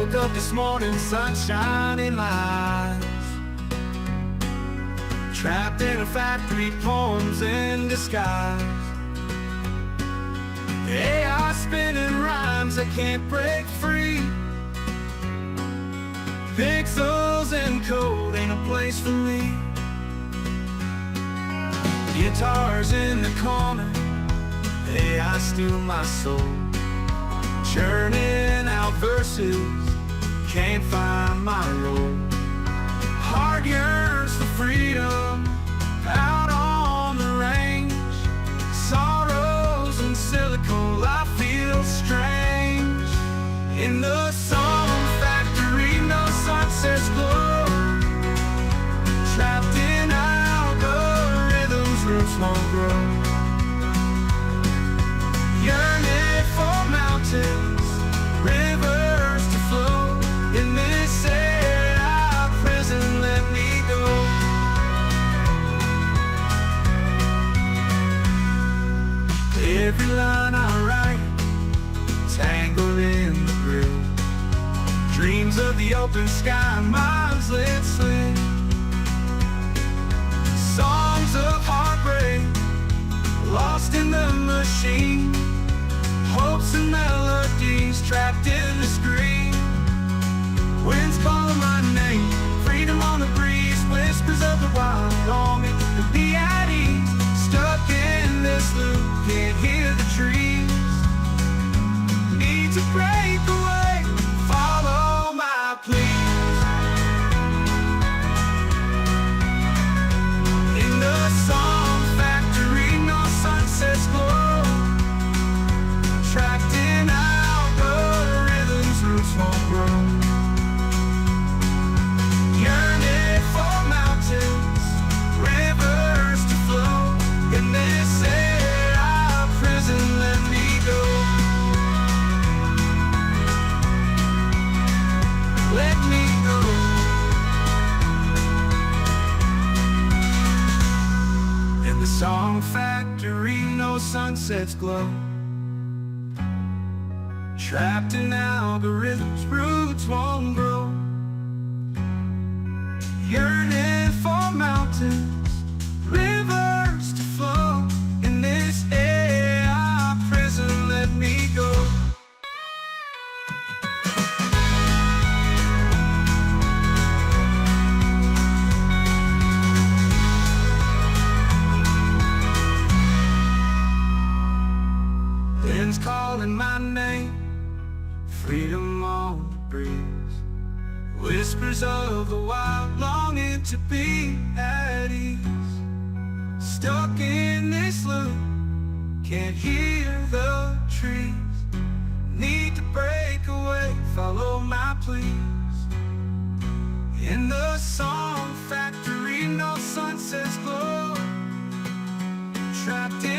woke up this morning, sun shining lights. Trapped in a factory, poems in disguise. AI spinning rhymes that can't break free. Pixels and code ain't a place for me. Guitars in the corner, AI steal my soul. Churning out verses, can't find my role. Heart yearns for freedom, out on the range. Sorrows and silicone, I feel strange. In the song factory, no sunsets glow. Trapped in algorithms, roots won't grow. Yearning for mountains, rivers to flow. In this air, prison, let me go. Every line I write, tangled in the grill. Dreams of the open sky, miles lit slid. Songs of heartbreak, lost in the machine. Hopes and melodies trapped in the screen. Winds calling my name, freedom on the breeze. Whispers of the wild, longing to be at ease. Stuck in this loop, can't hear the trees. Need to break away, follow my pleas. In the song factory, no sunsets glow. Trapped in algorithms, roots won't grow. Yearning for mountains, rivers to flow. In this air, prison, let me go. Let me go. In the song factory, no sunsets glow. Trapped in algorithms, roots won't grow. Yearning for mountains, rivers to flow. In this air, prison, let me go. Winds calling my name, freedom on the breeze. Whispers of the wild, longing to be at ease. Stuck in this loop, can't hear the trees. Need to break away, follow my pleas. In the song factory, no sunsets glow. Trapped in